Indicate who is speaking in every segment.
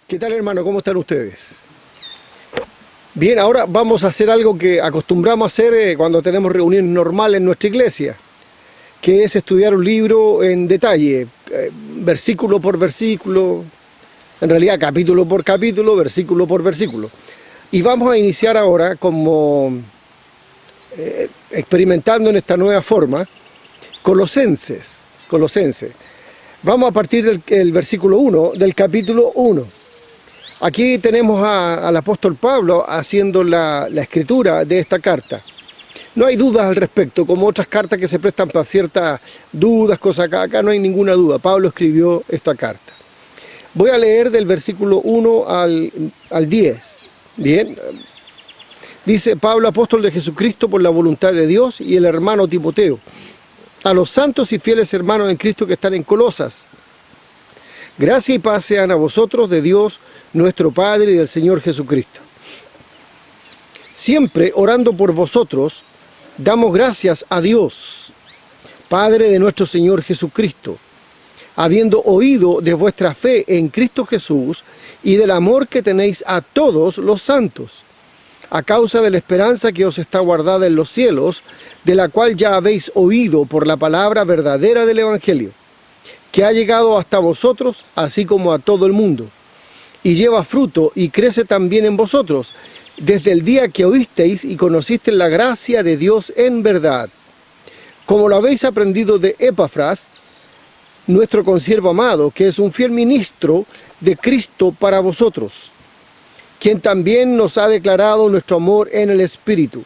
Speaker 1: ¿Qué tal, hermano? ¿Cómo están ustedes? Bien, ahora vamos a hacer algo que acostumbramos a hacer cuando tenemos reuniones normales en nuestra iglesia, que es estudiar un libro en detalle, versículo por versículo, en realidad capítulo por capítulo, versículo por versículo. Y vamos a iniciar ahora como experimentando en esta nueva forma, Colosenses. Vamos a partir del versículo 1, del capítulo 1. Aquí tenemos al apóstol Pablo haciendo la escritura de esta carta. No hay dudas al respecto, como otras cartas que se prestan para ciertas dudas, cosas acá no hay ninguna duda. Pablo escribió esta carta. Voy a leer del versículo 1 al 10. Bien. Dice: Pablo, apóstol de Jesucristo por la voluntad de Dios, y el hermano Timoteo, a los santos y fieles hermanos en Cristo que están en Colosas. Gracia y paz sean a vosotros de Dios nuestro Padre y del Señor Jesucristo. Siempre orando por vosotros, damos gracias a Dios, Padre de nuestro Señor Jesucristo, habiendo oído de vuestra fe en Cristo Jesús y del amor que tenéis a todos los santos, a causa de la esperanza que os está guardada en los cielos, de la cual ya habéis oído por la palabra verdadera del Evangelio, que ha llegado hasta vosotros, así como a todo el mundo, y lleva fruto y crece también en vosotros, desde el día que oísteis y conocisteis la gracia de Dios en verdad, como lo habéis aprendido de Epafras, nuestro consiervo amado, que es un fiel ministro de Cristo para vosotros, quien también nos ha declarado nuestro amor en el Espíritu,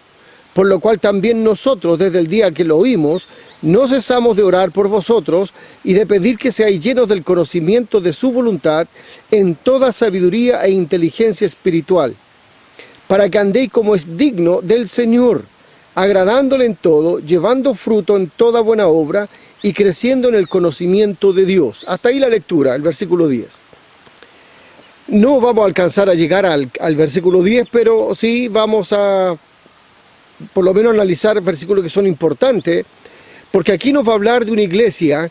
Speaker 1: por lo cual también nosotros, desde el día que lo oímos, no cesamos de orar por vosotros y de pedir que seáis llenos del conocimiento de su voluntad en toda sabiduría e inteligencia espiritual, para que andéis como es digno del Señor, agradándole en todo, llevando fruto en toda buena obra y creciendo en el conocimiento de Dios. Hasta ahí la lectura, el versículo 10. No vamos a alcanzar a llegar al versículo 10, pero sí vamos a por lo menos analizar versículos que son importantes, porque aquí nos va a hablar de una iglesia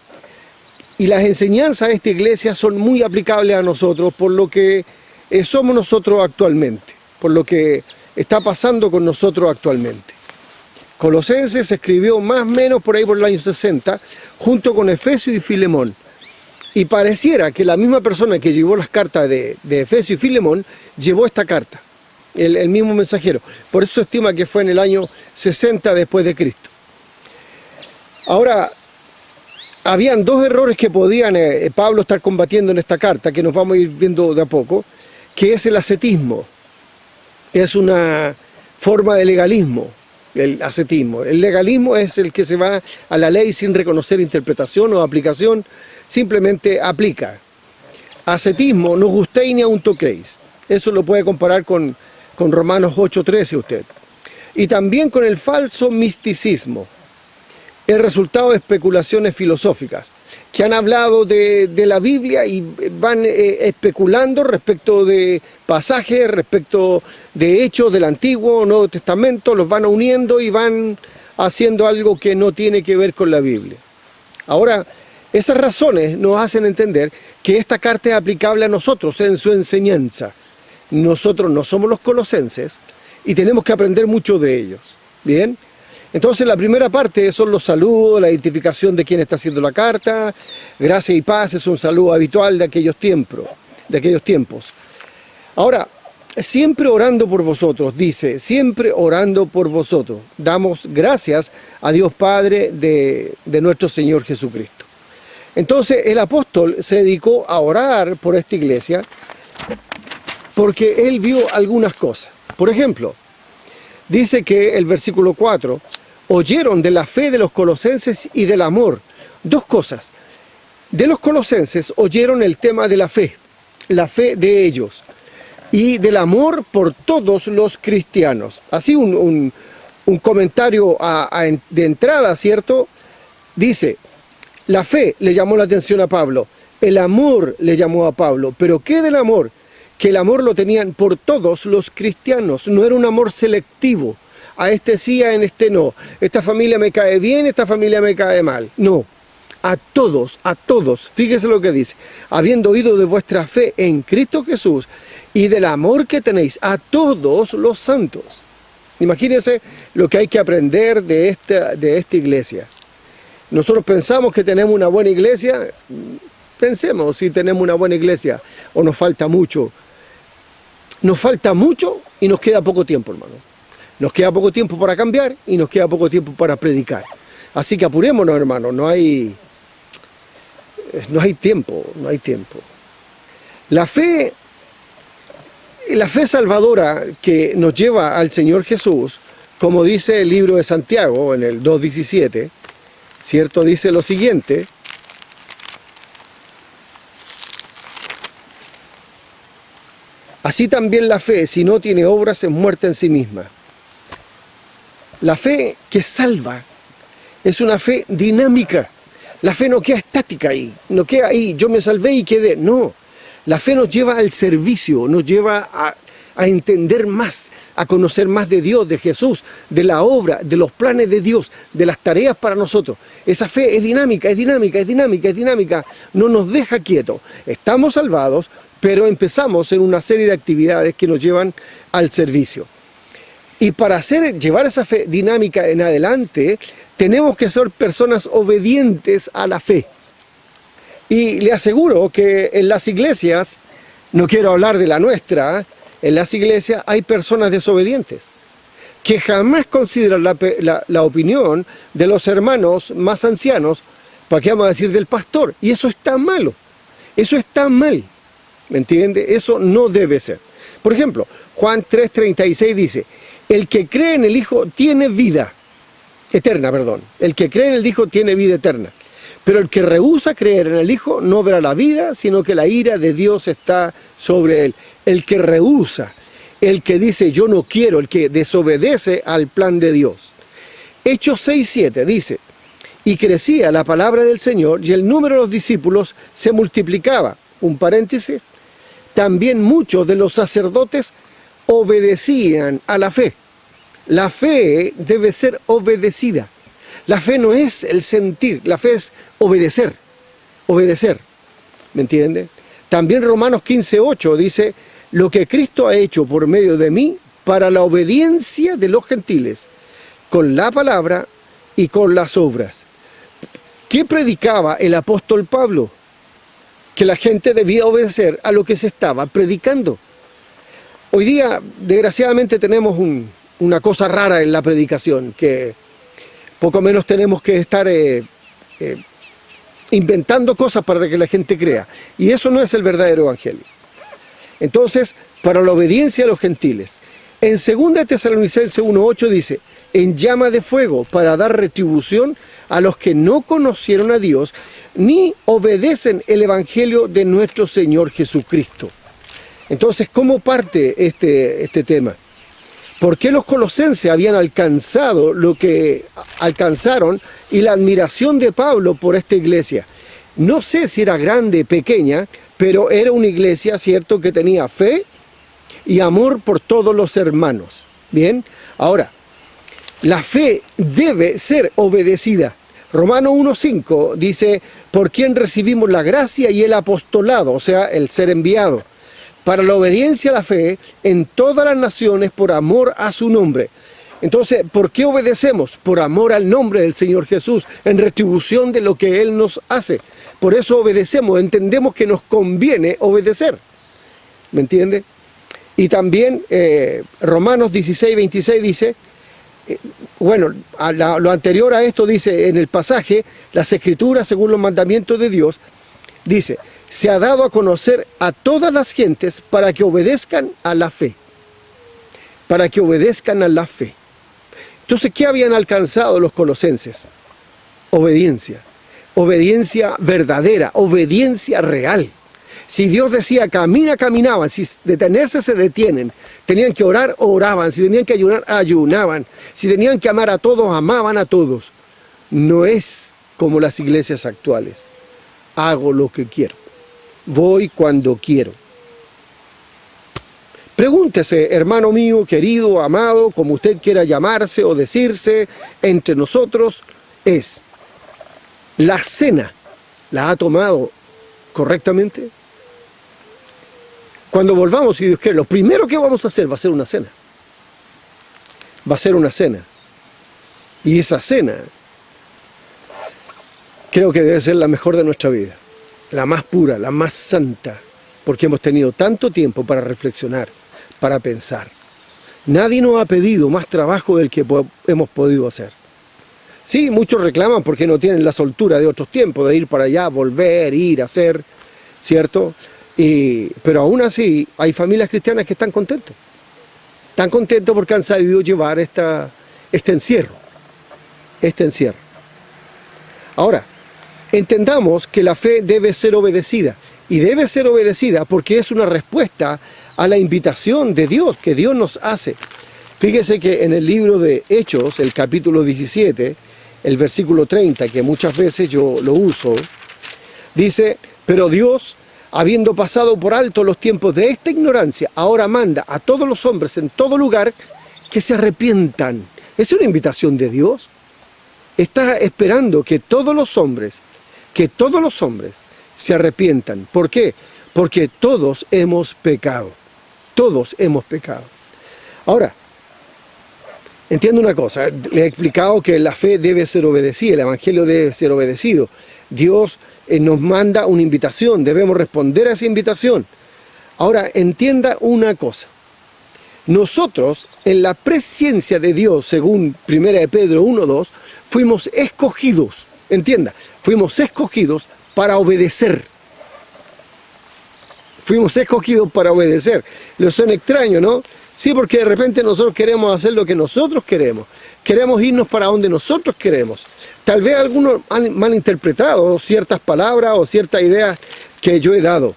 Speaker 1: y las enseñanzas de esta iglesia son muy aplicables a nosotros por lo que somos nosotros actualmente, por lo que está pasando con nosotros actualmente. Colosenses se escribió más o menos por ahí por el año 60, junto con Efesio y Filemón. Y pareciera que la misma persona que llevó las cartas de Efesio y Filemón llevó esta carta. El mismo mensajero. Por eso se estima que fue en el año 60 después de Cristo. Ahora, habían dos errores que podían Pablo estar combatiendo en esta carta, que nos vamos a ir viendo de a poco, que es el ascetismo. Es una forma de legalismo, el ascetismo. El legalismo es el que se va a la ley sin reconocer interpretación o aplicación, simplemente aplica. Ascetismo, no gustéis ni aun toquéis. Eso lo puede comparar con Romanos 8:13 usted. Y también con el falso misticismo, el resultado de especulaciones filosóficas, que han hablado de la Biblia y van especulando respecto de pasajes, respecto de hechos del Antiguo o Nuevo Testamento, los van uniendo y van haciendo algo que no tiene que ver con la Biblia. Ahora, esas razones nos hacen entender que esta carta es aplicable a nosotros en su enseñanza. Nosotros no somos los colosenses y tenemos que aprender mucho de ellos. Bien, entonces la primera parte son los saludos, la identificación de quién está haciendo la carta. Gracia y paz es un saludo habitual de aquellos tiempos. Ahora, siempre orando por vosotros, dice, siempre orando por vosotros. Damos gracias a Dios Padre de nuestro Señor Jesucristo. Entonces el apóstol se dedicó a orar por esta iglesia porque él vio algunas cosas. Por ejemplo, dice que el versículo 4, oyeron de la fe de los colosenses y del amor. Dos cosas. De los colosenses oyeron el tema de la fe de ellos, y del amor por todos los cristianos. Así un comentario de entrada, ¿cierto? Dice, la fe le llamó la atención a Pablo, el amor le llamó a Pablo, pero ¿qué del amor? Que el amor lo tenían por todos los cristianos, no era un amor selectivo, a este sí, a este no, esta familia me cae bien, esta familia me cae mal, no, a todos, fíjese lo que dice, habiendo oído de vuestra fe en Cristo Jesús y del amor que tenéis a todos los santos. Imagínense lo que hay que aprender de esta iglesia. Nosotros pensamos que tenemos una buena iglesia, pensemos si tenemos una buena iglesia o nos falta mucho. Nos falta mucho y nos queda poco tiempo, hermano. Nos queda poco tiempo para cambiar y nos queda poco tiempo para predicar. Así que apurémonos, hermano, no hay tiempo. La fe salvadora que nos lleva al Señor Jesús, como dice el libro de Santiago en el 2:17, ¿cierto? Dice lo siguiente: así también la fe, si no tiene obras, es muerta en sí misma. La fe que salva es una fe dinámica. La fe no queda estática ahí, no queda ahí, yo me salvé y quedé. No, la fe nos lleva al servicio, nos lleva a entender más, a conocer más de Dios, de Jesús, de la obra, de los planes de Dios, de las tareas para nosotros. Esa fe es dinámica, no nos deja quietos. Estamos salvados, pero empezamos en una serie de actividades que nos llevan al servicio. Y para llevar esa fe dinámica en adelante, tenemos que ser personas obedientes a la fe. Y le aseguro que en las iglesias, no quiero hablar de la nuestra, en las iglesias hay personas desobedientes, que jamás consideran la opinión de los hermanos más ancianos, ¿para qué vamos a decir del pastor? Y eso está malo, eso está mal, ¿me entiende? Eso no debe ser. Por ejemplo, Juan 3:36 dice: el que cree en el Hijo tiene vida eterna, el que cree en el Hijo tiene vida eterna. Pero el que rehúsa creer en el Hijo no verá la vida, sino que la ira de Dios está sobre él. El que rehúsa, el que dice yo no quiero, el que desobedece al plan de Dios. Hechos 6:7 dice: y crecía la palabra del Señor y el número de los discípulos se multiplicaba. Un paréntesis, también muchos de los sacerdotes obedecían a la fe. La fe debe ser obedecida. La fe no es el sentir, la fe es obedecer, ¿me entiende? También Romanos 15:8 dice: lo que Cristo ha hecho por medio de mí para la obediencia de los gentiles, con la palabra y con las obras. ¿Qué predicaba el apóstol Pablo? Que la gente debía obedecer a lo que se estaba predicando. Hoy día, desgraciadamente, tenemos una cosa rara en la predicación, que poco menos tenemos que estar inventando cosas para que la gente crea. Y eso no es el verdadero evangelio. Entonces, para la obediencia a los gentiles. En 2 Tesalonicenses 1:8 dice: en llama de fuego para dar retribución a los que no conocieron a Dios, ni obedecen el evangelio de nuestro Señor Jesucristo. Entonces, ¿cómo parte este tema? ¿Por qué los colosenses habían alcanzado lo que alcanzaron y la admiración de Pablo por esta iglesia? No sé si era grande, pequeña, pero era una iglesia, ¿cierto?, que tenía fe y amor por todos los hermanos. Bien, ahora, la fe debe ser obedecida. Romanos 1:5 dice: por quien recibimos la gracia y el apostolado, o sea, el ser enviado, para la obediencia a la fe en todas las naciones por amor a su nombre. Entonces, ¿por qué obedecemos? Por amor al nombre del Señor Jesús, en retribución de lo que Él nos hace. Por eso obedecemos, entendemos que nos conviene obedecer. ¿Me entiende? Y también Romanos 16:26 dice, lo anterior a esto dice en el pasaje, las Escrituras según los mandamientos de Dios, dice: se ha dado a conocer a todas las gentes para que obedezcan a la fe. Para que obedezcan a la fe. Entonces, ¿qué habían alcanzado los colosenses? Obediencia. Obediencia verdadera, obediencia real. Si Dios decía camina, caminaban. Si detenerse, se detienen. Tenían que orar, oraban. Si tenían que ayunar, ayunaban. Si tenían que amar a todos, amaban a todos. No es como las iglesias actuales. Hago lo que quiero. Voy cuando quiero. Pregúntese, hermano mío, querido, amado, como usted quiera llamarse o decirse, entre nosotros, es: La cena, ¿la ha tomado correctamente? Cuando volvamos, si Dios quiere, lo primero que vamos a hacer va a ser una cena. Va a ser una cena. Y esa cena creo que debe ser la mejor de nuestra vida. La más pura, la más santa. Porque hemos tenido tanto tiempo para reflexionar, para pensar. Nadie nos ha pedido más trabajo del que hemos podido hacer. Sí, muchos reclaman porque no tienen la soltura de otros tiempos, de ir para allá, volver, ir, hacer, ¿cierto? Pero aún así hay familias cristianas que están contentos. Están contentos porque han sabido llevar este encierro. Ahora, entendamos que la fe debe ser obedecida. Y debe ser obedecida porque es una respuesta a la invitación de Dios, que Dios nos hace. Fíjese que en el libro de Hechos, el capítulo 17, el versículo 30, que muchas veces yo lo uso, dice, pero Dios, habiendo pasado por alto los tiempos de esta ignorancia, ahora manda a todos los hombres en todo lugar que se arrepientan. ¿Es una invitación de Dios? Está esperando que todos los hombres se arrepientan. ¿Por qué? Porque todos hemos pecado. Todos hemos pecado. Ahora, entiendo una cosa, le he explicado que la fe debe ser obedecida, el evangelio debe ser obedecido. Dios nos manda una invitación, debemos responder a esa invitación. Ahora, entienda una cosa. Nosotros, en la presencia de Dios, según 1 de Pedro 1:2, fuimos escogidos, entienda, fuimos escogidos para obedecer. Fuimos escogidos para obedecer. Lo suena extraño, ¿no? Sí, porque de repente nosotros queremos hacer lo que nosotros queremos. Queremos irnos para donde nosotros queremos. Tal vez algunos han malinterpretado ciertas palabras o ciertas ideas que yo he dado.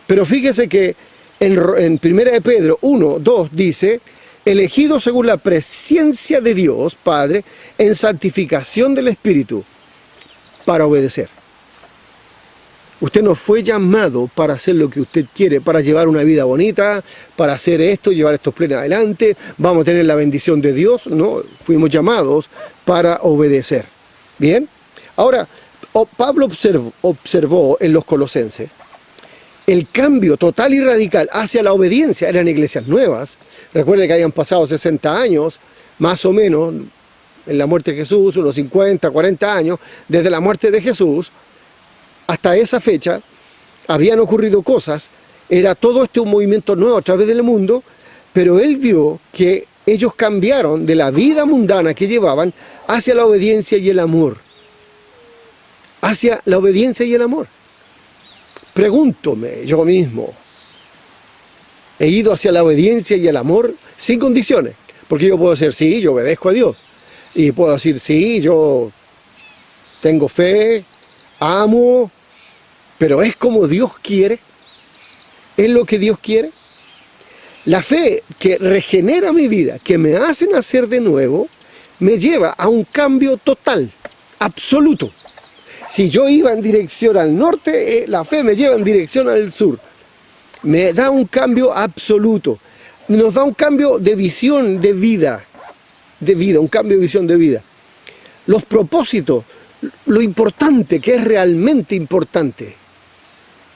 Speaker 1: Pero fíjese que en 1 de Pedro 1:2 dice, elegido según la presencia de Dios, Padre, en santificación del Espíritu, para obedecer. Usted no fue llamado para hacer lo que usted quiere, para llevar una vida bonita, para hacer esto, llevar estos planes adelante, vamos a tener la bendición de Dios. No, fuimos llamados para obedecer. ¿Bien? Ahora, Pablo observó en los colosenses el cambio total y radical hacia la obediencia. Eran iglesias nuevas. Recuerde que habían pasado 60 años, más o menos, en la muerte de Jesús, unos 50, 40 años, desde la muerte de Jesús. Hasta esa fecha habían ocurrido cosas, era todo un movimiento nuevo a través del mundo, pero él vio que ellos cambiaron de la vida mundana que llevaban hacia la obediencia y el amor. Hacia la obediencia y el amor. Pregúntome yo mismo, ¿he ido hacia la obediencia y el amor sin condiciones? Porque yo puedo decir, sí, yo obedezco a Dios. Y puedo decir, sí, yo tengo fe, amo, pero ¿es como Dios quiere? ¿Es lo que Dios quiere? La fe que regenera mi vida, que me hace nacer de nuevo, me lleva a un cambio total, absoluto. Si yo iba en dirección al norte, la fe me lleva en dirección al sur. Me da un cambio absoluto. Nos da un cambio de visión de vida, un cambio de visión de vida. Los propósitos, lo importante, que es realmente importante.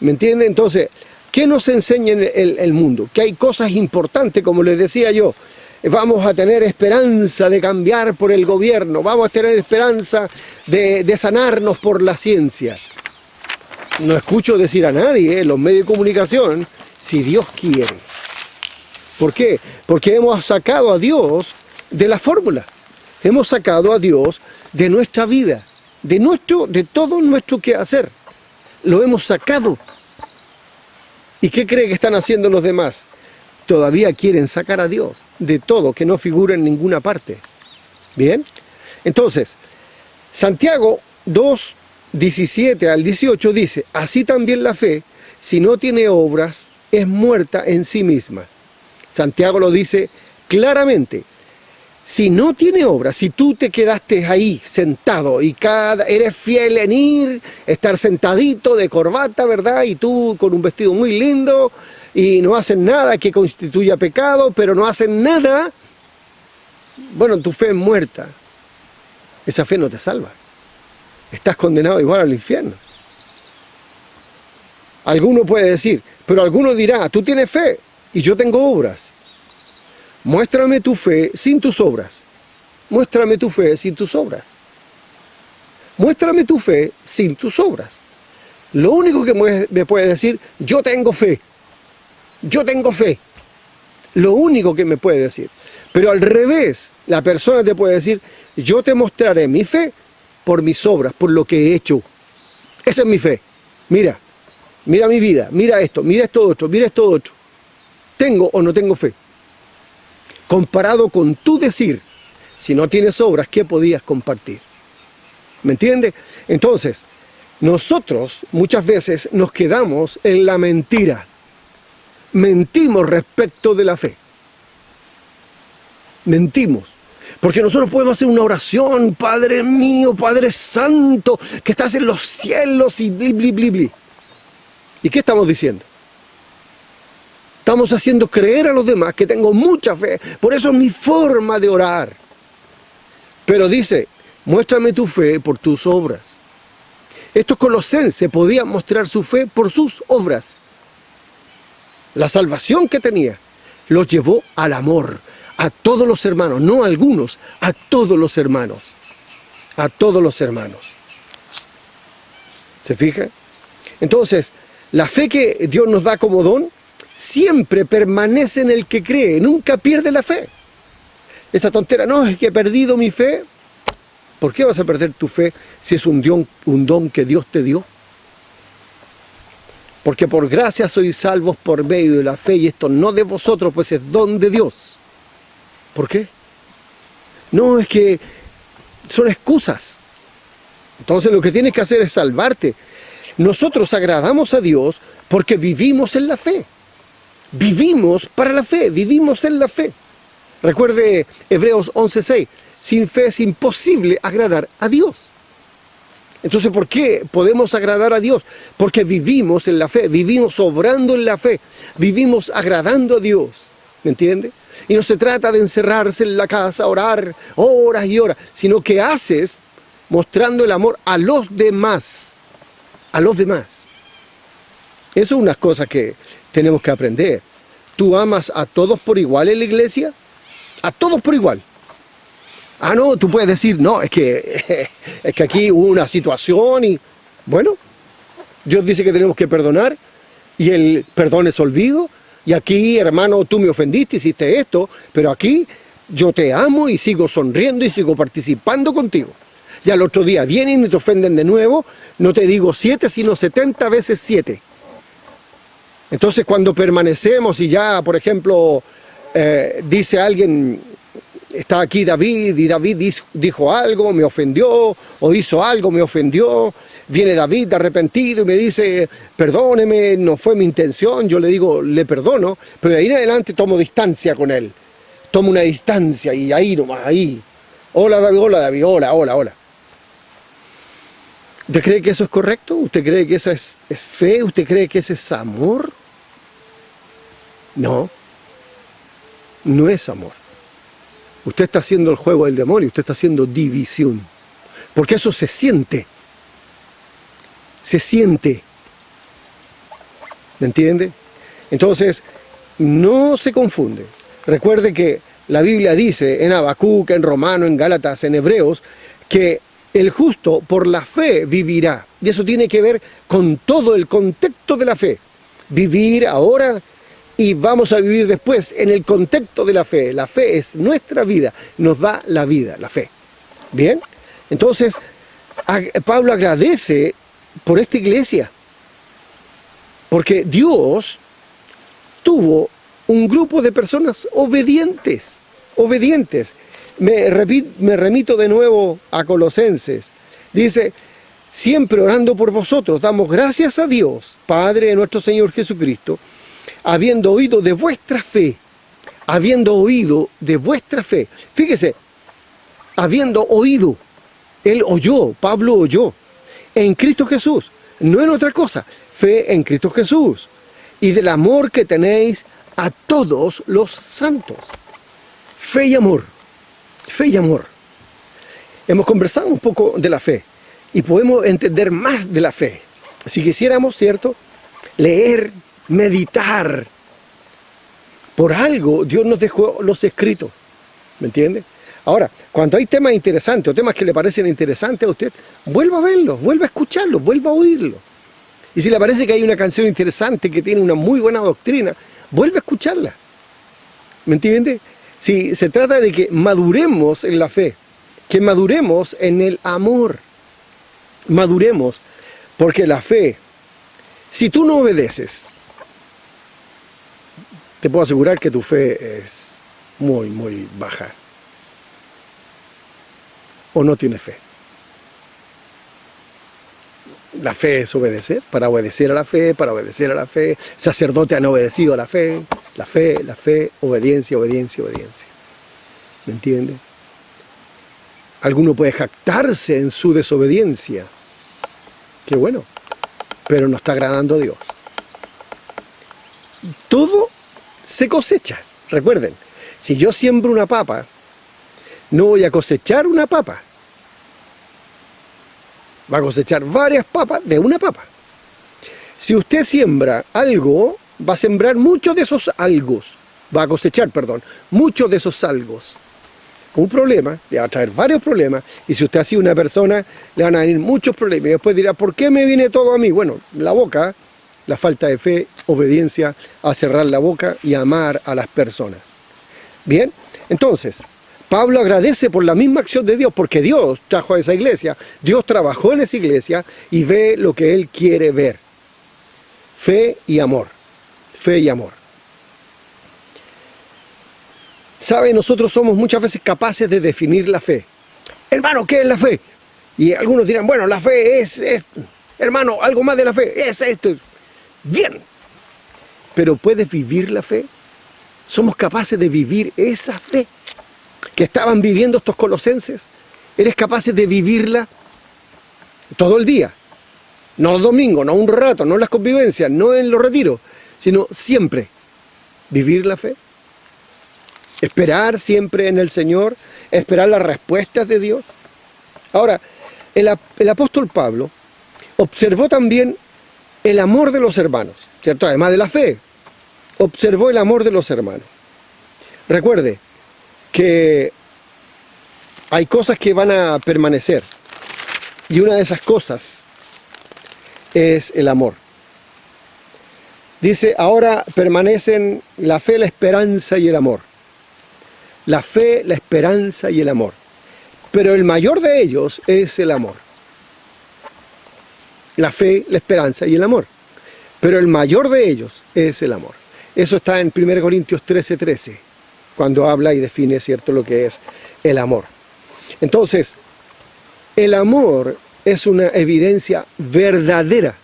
Speaker 1: ¿Me entiende? Entonces, ¿qué nos enseña el mundo? Que hay cosas importantes, como les decía yo. Vamos a tener esperanza de cambiar por el gobierno. Vamos a tener esperanza de sanarnos por la ciencia. No escucho decir a nadie, en los medios de comunicación, si Dios quiere. ¿Por qué? Porque hemos sacado a Dios de la fórmula. Hemos sacado a Dios de nuestra vida, de todo nuestro quehacer. Lo hemos sacado. ¿Y qué cree que están haciendo los demás? Todavía quieren sacar a Dios de todo, que no figura en ninguna parte. ¿Bien? Entonces, Santiago 2, 17 al 18 dice, así también la fe, si no tiene obras, es muerta en sí misma. Santiago lo dice claramente. Si no tiene obras, si tú te quedaste ahí sentado y eres fiel en ir, estar sentadito de corbata, ¿verdad? Y tú con un vestido muy lindo y no hacen nada que constituya pecado, pero no hacen nada, bueno, tu fe es muerta. Esa fe no te salva. estás condenado igual al infierno. Alguno puede decir, pero alguno dirá, tú tienes fe y yo tengo obras. Muéstrame tu fe sin tus obras. Muéstrame tu fe sin tus obras. Muéstrame tu fe sin tus obras. Lo único que me puede decir, yo tengo fe. Yo tengo fe. Lo único que me puede decir. Pero al revés, la persona te puede decir, yo te mostraré mi fe por mis obras, por lo que he hecho. Esa es mi fe. Mira, mira mi vida, mira esto otro, mira esto otro. ¿Tengo o no tengo fe? Comparado con tu decir, si no tienes obras, ¿qué podías compartir? ¿Me entiendes? Entonces, nosotros muchas veces nos quedamos en la mentira. Mentimos respecto de la fe. Mentimos. Porque nosotros podemos hacer una oración, Padre mío, Padre Santo, que estás en los cielos y bli, bli, bli, bli. ¿Y qué estamos diciendo? Estamos haciendo creer a los demás que tengo mucha fe. Por eso es mi forma de orar. Pero dice, muéstrame tu fe por tus obras. Estos colosenses podían mostrar su fe por sus obras. La salvación que tenía los llevó al amor a todos los hermanos, no a algunos, a todos los hermanos. A todos los hermanos. ¿Se fija? Entonces, la fe que Dios nos da como don siempre permanece en el que cree, nunca pierde la fe. Esa tontera, no, es que he perdido mi fe. ¿Por qué vas a perder tu fe si es un don que Dios te dio? Porque por gracia sois salvos por medio de la fe, y esto no de vosotros, pues es don de Dios. ¿Por qué? No, es que son excusas. Entonces lo que tienes que hacer es salvarte. Nosotros agradamos a Dios porque vivimos en la fe. Vivimos para la fe, vivimos en la fe. Recuerde Hebreos 11:6, sin fe es imposible agradar a Dios. Entonces, ¿por qué podemos agradar a Dios? Porque vivimos en la fe, vivimos obrando en la fe, vivimos agradando a Dios. ¿Me entiende? Y no se trata de encerrarse en la casa, orar horas y horas, sino que haces mostrando el amor a los demás. A los demás. Eso es una cosa que tenemos que aprender. ¿Tú amas a todos por igual en la iglesia? A todos por igual. Ah, no, tú puedes decir, no, es que aquí hubo una situación y... Bueno, Dios dice que tenemos que perdonar y el perdón es olvido. Y aquí, hermano, tú me ofendiste, hiciste esto, pero aquí yo te amo y sigo sonriendo y sigo participando contigo. Y al otro día vienen y te ofenden de nuevo, no te digo 7, sino 70 veces 7. Entonces cuando permanecemos y ya, por ejemplo, dice alguien, está aquí David, y David dijo algo, me ofendió, o hizo algo, me ofendió, viene David arrepentido y me dice, perdóneme, no fue mi intención, yo le digo, le perdono, pero de ahí en adelante tomo distancia con él, tomo una distancia y ahí nomás, ahí, hola David, hola. ¿Usted cree que eso es correcto? ¿Usted cree que esa es fe? ¿Usted cree que ese es amor? No, no es amor. Usted está haciendo el juego del demonio, usted está haciendo división. Porque eso se siente. Se siente. ¿Me entiende? Entonces, no se confunde. Recuerde que la Biblia dice en Habacuc, en Romano, en Gálatas, en Hebreos, que el justo por la fe vivirá. Y eso tiene que ver con todo el contexto de la fe. Vivir ahora y vamos a vivir después en el contexto de la fe. La fe es nuestra vida, nos da la vida, la fe. ¿Bien? Entonces, Pablo agradece por esta iglesia. Porque Dios tuvo un grupo de personas obedientes. Me remito de nuevo a Colosenses. Dice, siempre orando por vosotros, damos gracias a Dios, Padre de nuestro Señor Jesucristo, habiendo oído de vuestra fe. Fíjese, habiendo oído, él oyó, Pablo oyó, en Cristo Jesús, no en otra cosa, fe en Cristo Jesús, y del amor que tenéis a todos los santos. Fe y amor. Hemos conversado un poco de la fe. y podemos entender más de la fe. Si quisiéramos, ¿cierto?, leer, meditar. Por algo Dios nos dejó los escritos, ¿me entiende? Ahora, cuando hay temas interesantes o temas que le parecen interesantes a usted, vuelva a verlos, vuelva a escucharlos, vuelva a oírlos. Y si le parece que hay una canción interesante que tiene una muy buena doctrina, vuelva a escucharla. ¿Me entiende? Si se trata de que maduremos en la fe, que maduremos en el amor, maduremos, porque la fe, si tú no obedeces, te puedo asegurar que tu fe es muy, muy baja. O no tienes fe. La fe es obedecer, para obedecer a la fe, para obedecer a la fe. Sacerdotes han obedecido a la fe, obediencia, obediencia, obediencia. ¿Me entiende? Alguno puede jactarse en su desobediencia. Qué bueno, pero no está agradando a Dios. Todo se cosecha. Recuerden, si yo siembro una papa, no voy a cosechar una papa. Va a cosechar varias papas de una papa. Si usted siembra algo, va a sembrar muchos de esos algos. Va a cosechar, perdón, muchos de esos algos. Un problema, le va a traer varios problemas. Y si usted ha sido una persona, le van a venir muchos problemas. Y después dirá, ¿por qué me viene todo a mí? Bueno, la boca, la falta de fe, obediencia a cerrar la boca y amar a las personas. Bien, entonces, Pablo agradece por la misma acción de Dios, porque Dios trajo a esa iglesia, Dios trabajó en esa iglesia y ve lo que Él quiere ver. Fe y amor. Fe y amor. ¿Sabe? Nosotros somos muchas veces capaces de definir la fe. Hermano, ¿qué es la fe? Y algunos dirán, bueno, la fe es hermano, algo más de la fe, es esto. Bien. Pero ¿puedes vivir la fe? ¿Somos capaces de vivir esa fe que estaban viviendo estos colosenses? ¿Eres capaces de vivirla todo el día? No los domingos, no un rato, no en las convivencias, no en los retiros, sino siempre. ¿Vivir la fe? Esperar siempre en el Señor, esperar las respuestas de Dios. Ahora, el apóstol Pablo observó también el amor de los hermanos, ¿cierto? Además de la fe, observó el amor de los hermanos. Recuerde que hay cosas que van a permanecer, y una de esas cosas es el amor. Dice, ahora permanecen la fe, la esperanza y el amor. La fe, la esperanza y el amor. Pero el mayor de ellos es el amor. La fe, la esperanza y el amor. Pero el mayor de ellos es el amor. Eso está en 1 Corintios 13:13, cuando habla y define, ¿cierto?, lo que es el amor. Entonces, el amor es una evidencia verdadera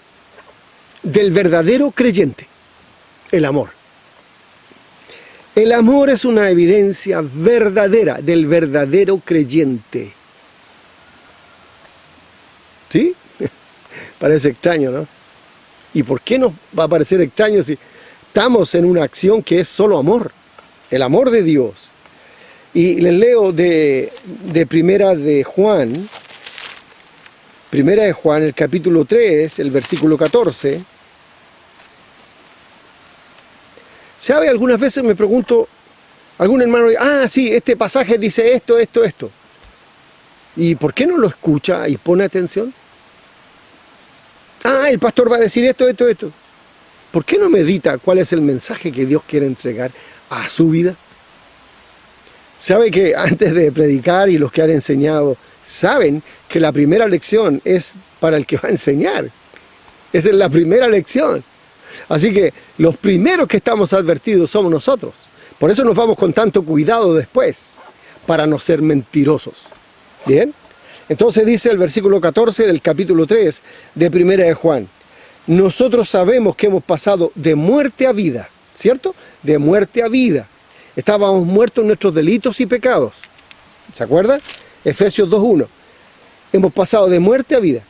Speaker 1: del verdadero creyente. El amor. El amor es una evidencia verdadera del verdadero creyente. ¿Sí? Parece extraño, ¿no? ¿Y por qué nos va a parecer extraño si estamos en una acción que es solo amor? El amor de Dios. Y les leo de Primera de Juan, el capítulo 3, el versículo 14. ¿Sabe? Algunas veces me pregunto, algún hermano dice, sí, este pasaje dice esto, esto, esto. ¿Y por qué no lo escucha y pone atención? El pastor va a decir esto, esto, esto. ¿Por qué no medita cuál es el mensaje que Dios quiere entregar a su vida? ¿Sabe que antes de predicar, y los que han enseñado saben que la primera lección es para el que va a enseñar? Esa es la primera lección. Así que los primeros que estamos advertidos somos nosotros. Por eso nos vamos con tanto cuidado después, para no ser mentirosos. ¿Bien? Entonces dice el versículo 14 del capítulo 3 de Primera de Juan. Nosotros sabemos que hemos pasado de muerte a vida, ¿cierto? De muerte a vida. Estábamos muertos en nuestros delitos y pecados. ¿Se acuerdan? Efesios 2:1. Hemos pasado de muerte a vida,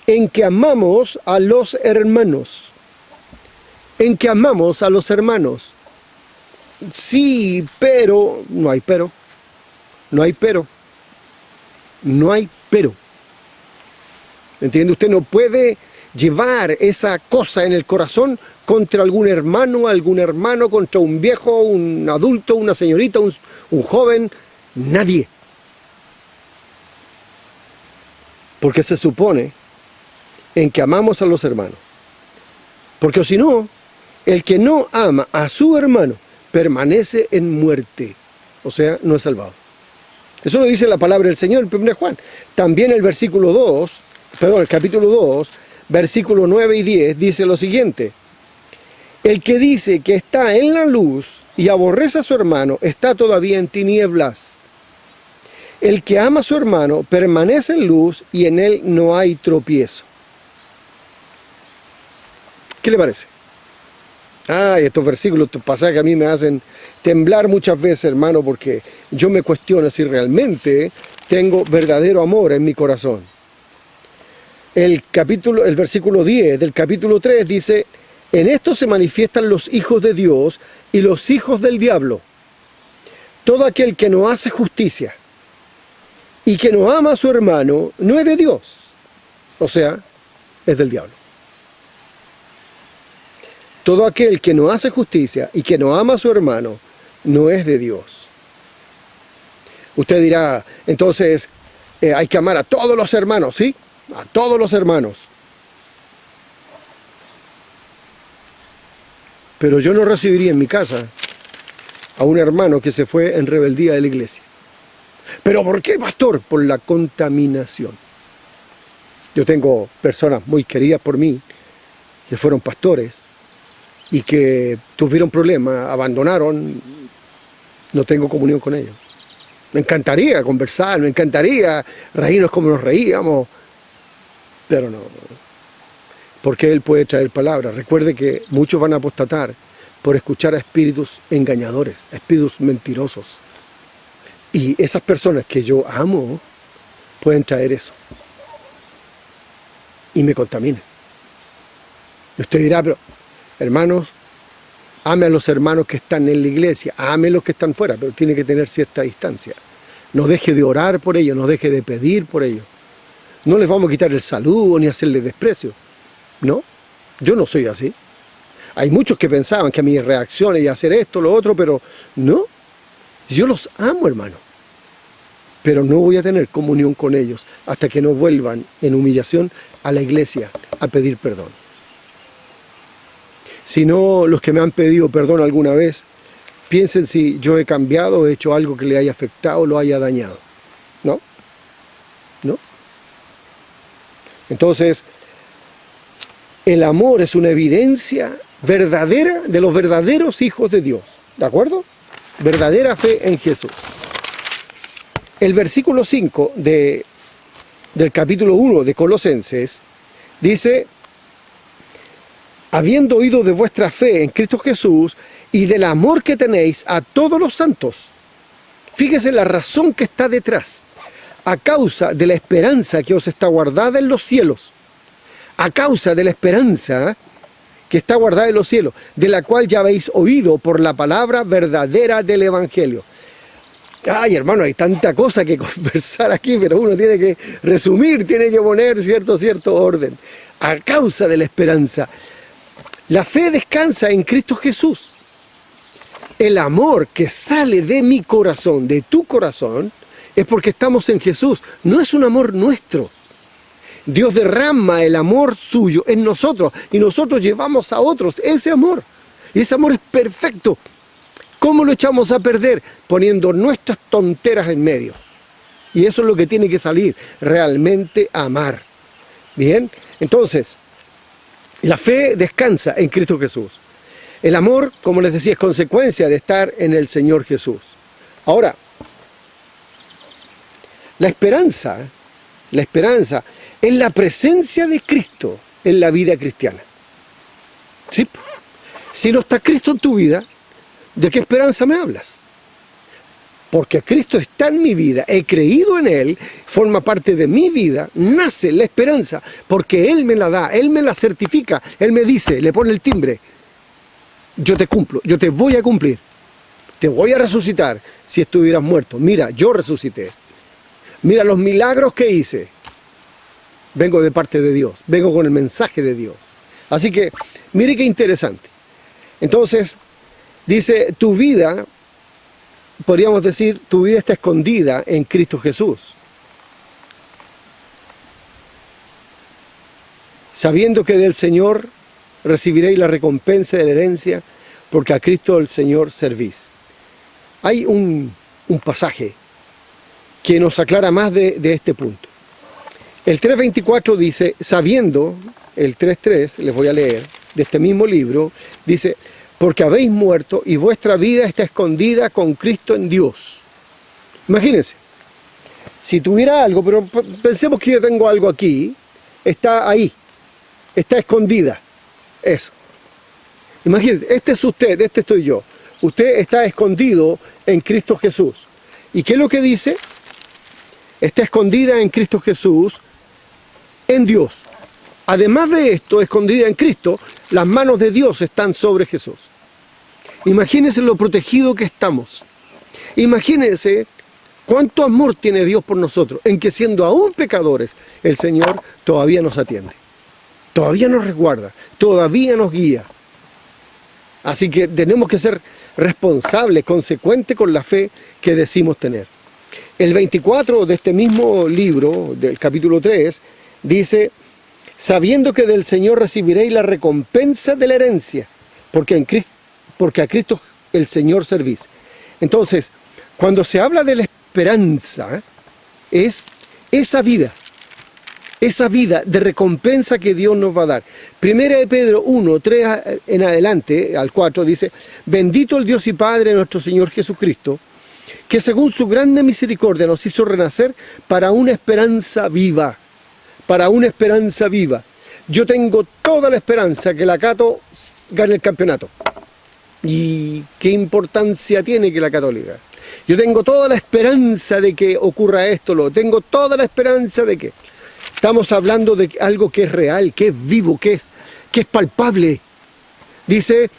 Speaker 1: en que amamos a los hermanos. En que amamos a los hermanos. Sí, pero, no hay pero. No hay pero. No hay pero. ¿Entiende? Usted no puede llevar esa cosa en el corazón contra algún hermano, contra un viejo, un adulto, una señorita, un joven, nadie. Porque se supone en que amamos a los hermanos. Porque si no, el que no ama a su hermano permanece en muerte. O sea, no es salvado. Eso lo dice la palabra del Señor en 1 Juan. También el el capítulo 2, versículos 9 y 10, dice lo siguiente. El que dice que está en la luz y aborrece a su hermano, está todavía en tinieblas. El que ama a su hermano permanece en luz y en él no hay tropiezo. ¿Qué le parece? Estos versículos, estos pasajes a mí me hacen temblar muchas veces, hermano, porque yo me cuestiono si realmente tengo verdadero amor en mi corazón. El versículo 10 del capítulo 3 dice, en esto se manifiestan los hijos de Dios y los hijos del diablo. Todo aquel que no hace justicia y que no ama a su hermano no es de Dios, o sea, es del diablo. Todo aquel que no hace justicia y que no ama a su hermano no es de Dios. Usted dirá, entonces hay que amar a todos los hermanos, ¿sí? A todos los hermanos. Pero yo no recibiría en mi casa a un hermano que se fue en rebeldía de la iglesia. ¿Pero por qué, pastor? Por la contaminación. Yo tengo personas muy queridas por mí que fueron pastores y que tuvieron problemas, abandonaron, no tengo comunión con ellos. Me encantaría conversar, me encantaría reírnos como nos reíamos, pero no, porque Él puede traer palabras. Recuerde que muchos van a apostatar por escuchar a espíritus engañadores, a espíritus mentirosos. Y esas personas que yo amo pueden traer eso. Y me contaminan. Y usted dirá, pero hermanos, ame a los hermanos que están en la iglesia, ame a los que están fuera, pero tiene que tener cierta distancia. No deje de orar por ellos, no deje de pedir por ellos. No les vamos a quitar el saludo ni hacerles desprecio. No, yo no soy así. Hay muchos que pensaban que a mis reacciones y hacer esto, lo otro, pero no. Yo los amo, hermano. Pero no voy a tener comunión con ellos hasta que no vuelvan en humillación a la iglesia a pedir perdón. Si no, los que me han pedido perdón alguna vez, piensen si yo he cambiado, he hecho algo que le haya afectado, lo haya dañado. ¿No? ¿No? Entonces, el amor es una evidencia verdadera de los verdaderos hijos de Dios. ¿De acuerdo? Verdadera fe en Jesús. El versículo 5 del capítulo 1 de Colosenses dice, habiendo oído de vuestra fe en Cristo Jesús y del amor que tenéis a todos los santos. Fíjese la razón que está detrás. A causa de la esperanza que os está guardada en los cielos. A causa de la esperanza que está guardada en los cielos, de la cual ya habéis oído por la palabra verdadera del Evangelio. Ay, hermano, hay tanta cosa que conversar aquí, pero uno tiene que resumir, tiene que poner cierto orden. A causa de la esperanza. La fe descansa en Cristo Jesús. El amor que sale de mi corazón, de tu corazón, es porque estamos en Jesús. No es un amor nuestro. Dios derrama el amor suyo en nosotros y nosotros llevamos a otros ese amor. Y ese amor es perfecto. ¿Cómo lo echamos a perder? Poniendo nuestras tonteras en medio. Y eso es lo que tiene que salir, realmente amar. Bien, entonces, la fe descansa en Cristo Jesús. El amor, como les decía, es consecuencia de estar en el Señor Jesús. Ahora, la esperanza es la presencia de Cristo en la vida cristiana. ¿Sí? Si no está Cristo en tu vida, ¿de qué esperanza me hablas? Porque Cristo está en mi vida, he creído en Él, forma parte de mi vida, nace la esperanza, porque Él me la da, Él me la certifica, Él me dice, le pone el timbre, yo te cumplo, yo te voy a cumplir, te voy a resucitar si estuvieras muerto. Mira, yo resucité, mira los milagros que hice, vengo de parte de Dios, vengo con el mensaje de Dios. Así que, mire qué interesante. Entonces, dice, tu vida, podríamos decir, tu vida está escondida en Cristo Jesús. Sabiendo que del Señor recibiréis la recompensa de la herencia, porque a Cristo el Señor servís. Hay un pasaje que nos aclara más de este punto. El 3.24 dice, sabiendo, el 3.3, les voy a leer, de este mismo libro, dice, porque habéis muerto y vuestra vida está escondida con Cristo en Dios. Imagínense, si tuviera algo, pero pensemos que yo tengo algo aquí, está ahí, está escondida, eso. Imagínense, este es usted, este estoy yo. Usted está escondido en Cristo Jesús. ¿Y qué es lo que dice? Está escondida en Cristo Jesús, en Dios. Además de esto, escondida en Cristo, las manos de Dios están sobre Jesús. Imagínense lo protegido que estamos. Imagínense cuánto amor tiene Dios por nosotros, en que siendo aún pecadores, el Señor todavía nos atiende. Todavía nos resguarda, todavía nos guía. Así que tenemos que ser responsables, consecuentes con la fe que decimos tener. El 24 de este mismo libro, del capítulo 3, dice, sabiendo que del Señor recibiréis la recompensa de la herencia, porque a Cristo el Señor servís. Entonces, cuando se habla de la esperanza, es esa vida de recompensa que Dios nos va a dar. Primera de Pedro 1, 3 en adelante, al 4, dice, bendito el Dios y Padre de nuestro Señor Jesucristo, que según su grande misericordia nos hizo renacer para una esperanza viva. Para una esperanza viva. Yo tengo toda la esperanza que la Cato gane el campeonato. ¿Y qué importancia tiene que la Católica? Yo tengo toda la esperanza de que ocurra esto, tengo toda la esperanza de que... Estamos hablando de algo que es real, que es vivo, que es palpable. Dice,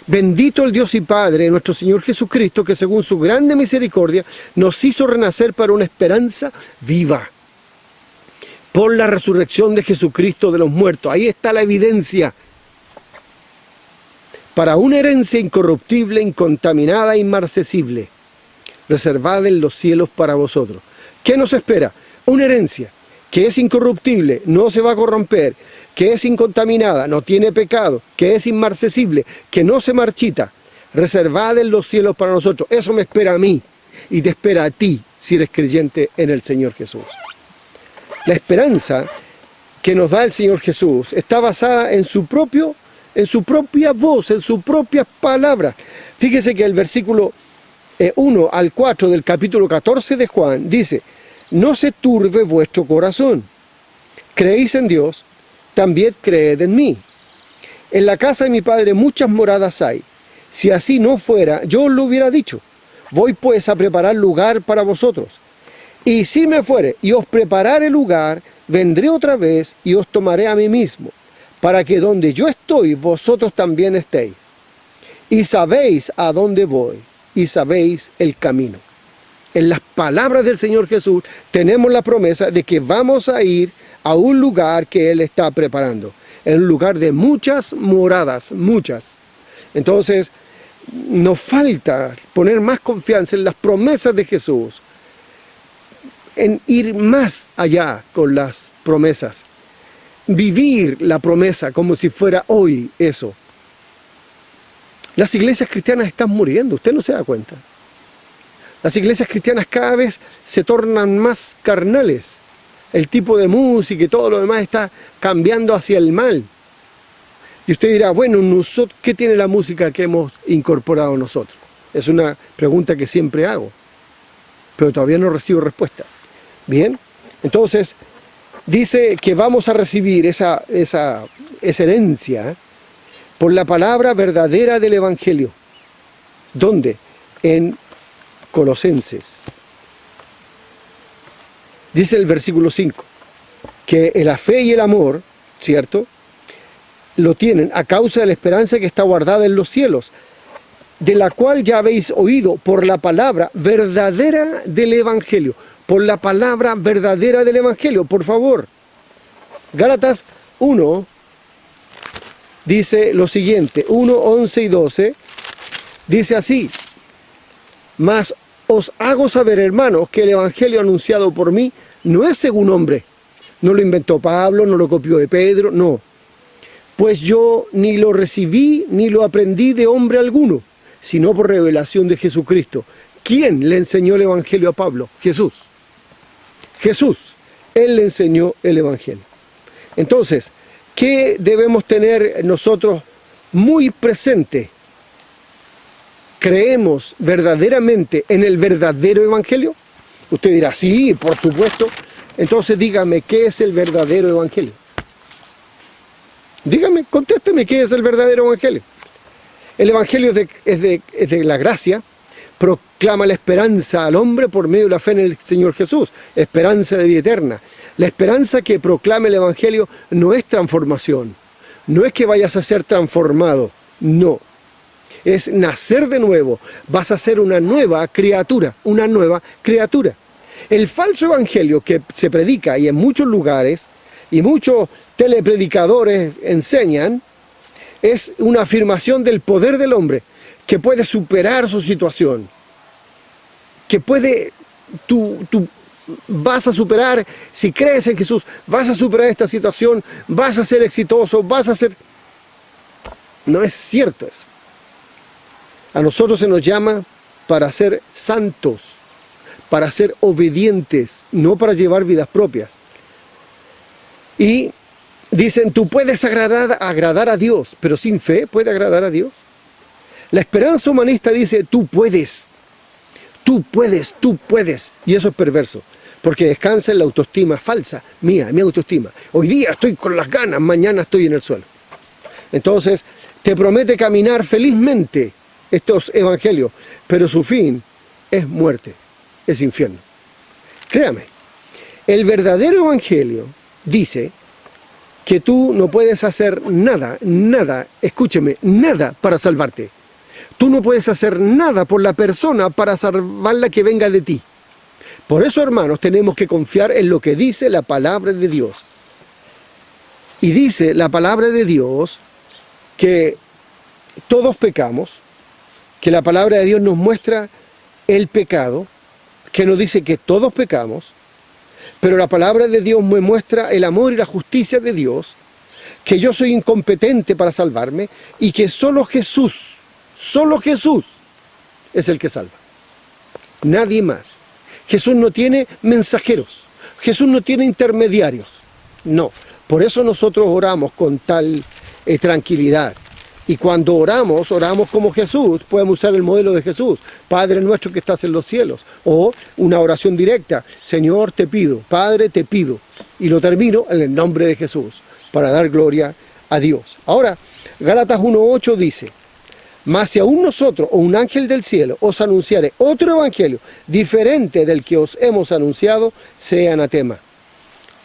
Speaker 1: bendito el Dios y Padre, nuestro Señor Jesucristo, que según su grande misericordia nos hizo renacer para una esperanza viva. Por la resurrección de Jesucristo de los muertos. Ahí está la evidencia. Para una herencia incorruptible, incontaminada e inmarcesible, reservada en los cielos para vosotros. ¿Qué nos espera? Una herencia que es incorruptible, no se va a corromper, que es incontaminada, no tiene pecado, que es inmarcesible, que no se marchita, reservada en los cielos para nosotros. Eso me espera a mí y te espera a ti si eres creyente en el Señor Jesús. La esperanza que nos da el Señor Jesús está basada en su propia voz, en sus propias palabras. Fíjese que el versículo 1 al 4 del capítulo 14 de Juan dice, no se turbe vuestro corazón. Creéis en Dios, también creed en mí. En la casa de mi Padre muchas moradas hay. Si así no fuera, yo os lo hubiera dicho. Voy pues a preparar lugar para vosotros. Y si me fuere y os preparare lugar, vendré otra vez y os tomaré a mí mismo, para que donde yo estoy, vosotros también estéis. Y sabéis a dónde voy, y sabéis el camino. En las palabras del Señor Jesús tenemos la promesa de que vamos a ir a un lugar que Él está preparando. En un lugar de muchas moradas, muchas. Entonces, nos falta poner más confianza en las promesas de Jesús, en ir más allá con las promesas, vivir la promesa como si fuera hoy eso. Las iglesias cristianas están muriendo, usted no se da cuenta. Las iglesias cristianas cada vez se tornan más carnales. El tipo de música y todo lo demás está cambiando hacia el mal. Y usted dirá, bueno, ¿qué tiene la música que hemos incorporado nosotros? Es una pregunta que siempre hago, pero todavía no recibo respuesta. Bien, entonces dice que vamos a recibir esa herencia por la palabra verdadera del Evangelio. ¿Dónde? En Colosenses. Dice el versículo 5, que la fe y el amor, ¿cierto?, lo tienen a causa de la esperanza que está guardada en los cielos, de la cual ya habéis oído por la palabra verdadera del Evangelio. Por la palabra verdadera del Evangelio, por favor. Gálatas 1 dice lo siguiente, 1, 11 y 12, dice así: mas os hago saber, hermanos, que el evangelio anunciado por mí no es según hombre. No lo inventó Pablo, no lo copió de Pedro, no. Pues yo ni lo recibí ni lo aprendí de hombre alguno, sino por revelación de Jesucristo. ¿Quién le enseñó el evangelio a Pablo? Jesús. Jesús. Él le enseñó el evangelio. Entonces, ¿qué debemos tener nosotros muy presente? ¿Creemos verdaderamente en el verdadero evangelio? Usted dirá, sí, por supuesto. Entonces dígame, ¿qué es el verdadero evangelio? Dígame, contésteme, ¿qué es el verdadero evangelio? El evangelio es de la gracia, proclama la esperanza al hombre por medio de la fe en el Señor Jesús, esperanza de vida eterna. La esperanza que proclama el evangelio no es transformación, no es que vayas a ser transformado, no. Es nacer de nuevo, vas a ser una nueva criatura, una nueva criatura. El falso evangelio que se predica y en muchos lugares, y muchos telepredicadores enseñan, es una afirmación del poder del hombre, que puede superar su situación, que puede, tú vas a superar, si crees en Jesús, vas a superar esta situación, vas a ser exitoso, vas a ser... No es cierto eso. A nosotros se nos llama para ser santos, para ser obedientes, no para llevar vidas propias. Y dicen, tú puedes agradar a Dios, pero sin fe, ¿puede agradar a Dios? La esperanza humanista dice, tú puedes, tú puedes, tú puedes. Y eso es perverso, porque descansa en la autoestima falsa, mía, mi autoestima. Hoy día estoy con las ganas, mañana estoy en el suelo. Entonces, te promete caminar felizmente estos evangelios, pero su fin es muerte, es infierno. Créame, el verdadero evangelio dice que tú no puedes hacer nada, escúcheme, nada para salvarte. Tú no puedes hacer nada por la persona para salvarla que venga de ti. Por eso, hermanos, tenemos que confiar en lo que dice la palabra de Dios. Y dice la palabra de Dios que todos pecamos, que la palabra de Dios nos muestra el pecado, que nos dice que todos pecamos, pero la palabra de Dios me muestra el amor y la justicia de Dios, que yo soy incompetente para salvarme y que solo Jesús es el que salva. Nadie más. Jesús no tiene mensajeros, Jesús no tiene intermediarios. No, por eso nosotros oramos con tal tranquilidad. Y cuando oramos como Jesús, podemos usar el modelo de Jesús. Padre nuestro que estás en los cielos. O una oración directa. Señor, te pido. Padre, te pido. Y lo termino en el nombre de Jesús, para dar gloria a Dios. Ahora, Gálatas 1:8 dice, mas si aún nosotros o un ángel del cielo os anunciare otro evangelio diferente del que os hemos anunciado, sea anatema.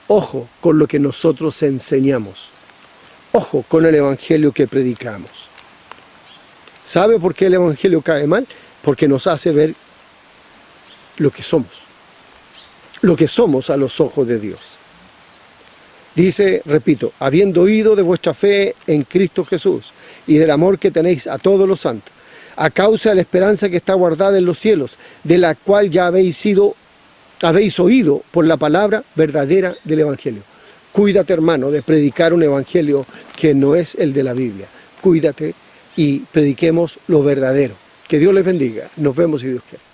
Speaker 1: Ojo con lo que nosotros enseñamos. Ojo con el evangelio que predicamos. ¿Sabe por qué el evangelio cae mal? Porque nos hace ver lo que somos. Lo que somos a los ojos de Dios. Dice, repito, habiendo oído de vuestra fe en Cristo Jesús y del amor que tenéis a todos los santos, a causa de la esperanza que está guardada en los cielos, de la cual ya habéis oído por la palabra verdadera del evangelio. Cuídate, hermano, de predicar un evangelio que no es el de la Biblia. Cuídate y prediquemos lo verdadero. Que Dios les bendiga. Nos vemos si Dios quiere.